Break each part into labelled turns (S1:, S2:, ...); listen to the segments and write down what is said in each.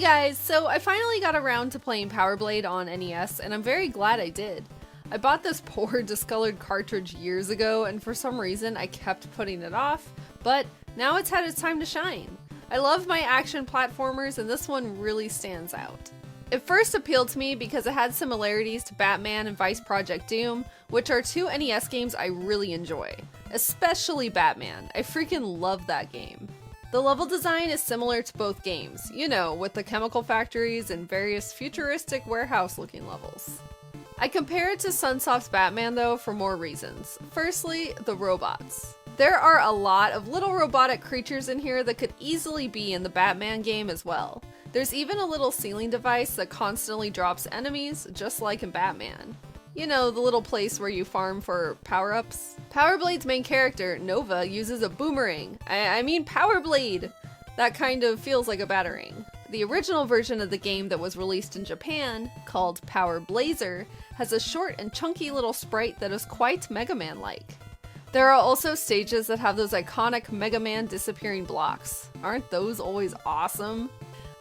S1: Hey guys, so I finally got around to playing Power Blade on NES, and I'm very glad I did. I bought this poor discolored cartridge years ago, and for some reason I kept putting it off, but now it's had its time to shine. I love my action platformers, and this one really stands out. It first appealed to me because it had similarities to Batman and Vice Project Doom, which are two NES games I really enjoy. Especially Batman. I freaking love that game. The level design is similar to both games, you know, with the chemical factories and various futuristic warehouse-looking levels. I compare it to Sunsoft's Batman though for more reasons. Firstly, the robots. There are a lot of little robotic creatures in here that could easily be in the Batman game as well. There's even a little ceiling device that constantly drops enemies, just like in Batman. You know, the little place where you farm for power-ups? Power Blade's main character, Nova, uses a boomerang. I mean Power Blade! That kind of feels like a batarang. The original version of the game that was released in Japan, called Power Blazer, has a short and chunky little sprite that is quite Mega Man-like. There are also stages that have those iconic Mega Man disappearing blocks. Aren't those always awesome?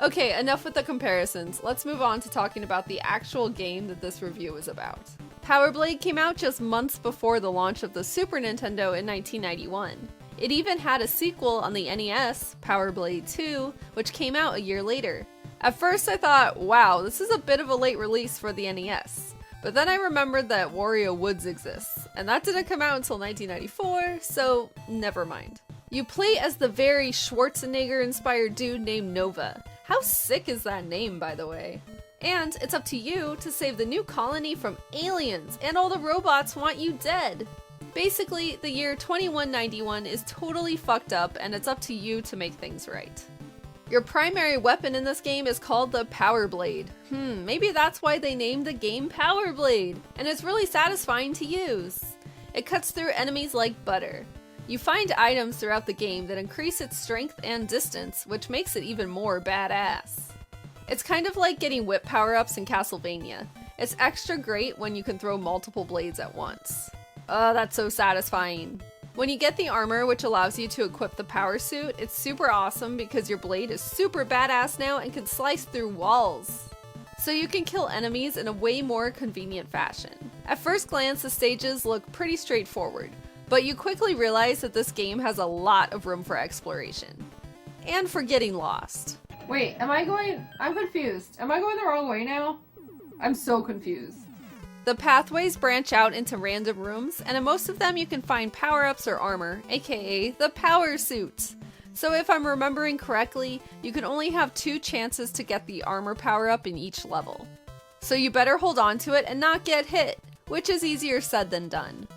S1: Okay, enough with the comparisons. Let's move on to talking about the actual game that this review is about. Power Blade came out just months before the launch of the Super Nintendo in 1991. It even had a sequel on the NES, Power Blade 2, which came out a year later. At first I thought, wow, this is a bit of a late release for the NES. But then I remembered that Wario Woods exists, and that didn't come out until 1994, so never mind. You play as the very Schwarzenegger-inspired dude named Nova. How sick is that name, by the way? And it's up to you to save the new colony from aliens, and all the robots want you dead. Basically, the year 2191 is totally fucked up, and it's up to you to make things right. Your primary weapon in this game is called the Power Blade. Maybe that's why they named the game Power Blade, and it's really satisfying to use. It cuts through enemies like butter. You find items throughout the game that increase its strength and distance, which makes it even more badass. It's kind of like getting whip power-ups in Castlevania. It's extra great when you can throw multiple blades at once. Oh, that's so satisfying. When you get the armor, which allows you to equip the power suit, it's super awesome because your blade is super badass now and can slice through walls. So you can kill enemies in a way more convenient fashion. At first glance, the stages look pretty straightforward, but you quickly realize that this game has a lot of room for exploration. And for getting lost. Wait, I'm confused. Am I going the wrong way now? I'm so confused. The pathways branch out into random rooms, and in most of them you can find power-ups or armor, aka the power suit. So if I'm remembering correctly, you can only have 2 chances to get the armor power-up in each level. So you better hold on to it and not get hit, which is easier said than done.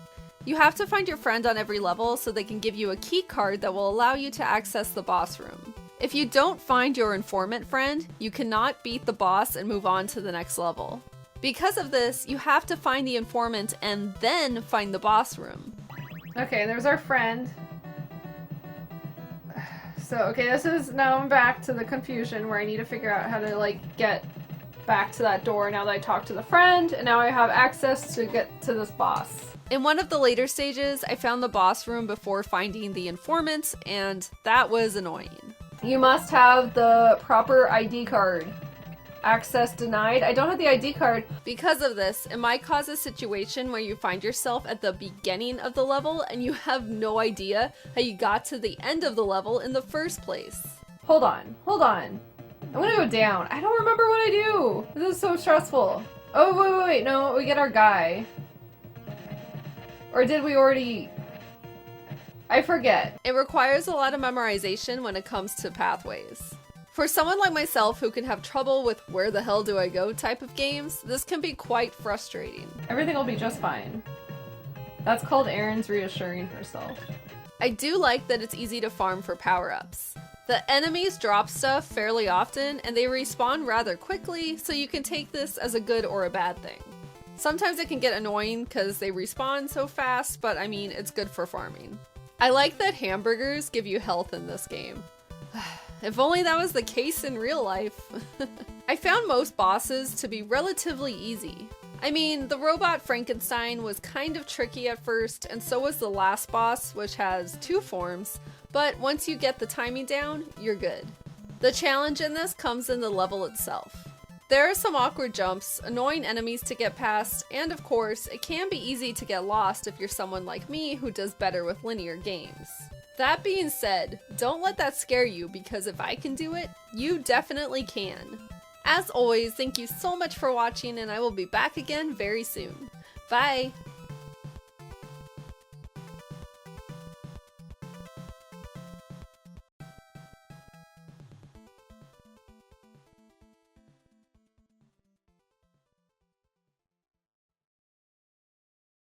S1: You have to find your friend on every level so they can give you a key card that will allow you to access the boss room. If you don't find your informant friend, you cannot beat the boss and move on to the next level. Because of this, you have to find the informant and then find the boss room. Okay, there's our friend. So, okay, now I'm back to the confusion where I need to figure out how to, get back to that door now that I talked to the friend, and now I have access to get to this boss. In one of the later stages, I found the boss room before finding the informant, and that was annoying. You must have the proper ID card. Access denied. I don't have the ID card. Because of this, it might cause a situation where you find yourself at the beginning of the level and you have no idea how you got to the end of the level in the first place. Hold on. I'm gonna go down. I don't remember what I do. This is so stressful. Oh, wait, no, we get our guy. Or did we already... I forget. It requires a lot of memorization when it comes to pathways. For someone like myself who can have trouble with where the hell do I go type of games, this can be quite frustrating. Everything will be just fine. That's called Erin's reassuring herself. I do like that it's easy to farm for power-ups. The enemies drop stuff fairly often and they respawn rather quickly, so you can take this as a good or a bad thing. Sometimes it can get annoying because they respawn so fast, but I mean, it's good for farming. I like that hamburgers give you health in this game. If only that was the case in real life. I found most bosses to be relatively easy. I mean, the robot Frankenstein was kind of tricky at first, and so was the last boss, which has 2 forms, but once you get the timing down, you're good. The challenge in this comes in the level itself. There are some awkward jumps, annoying enemies to get past, and of course, it can be easy to get lost if you're someone like me who does better with linear games. That being said, don't let that scare you, because if I can do it, you definitely can. As always, thank you so much for watching, and I will be back again very soon. Bye!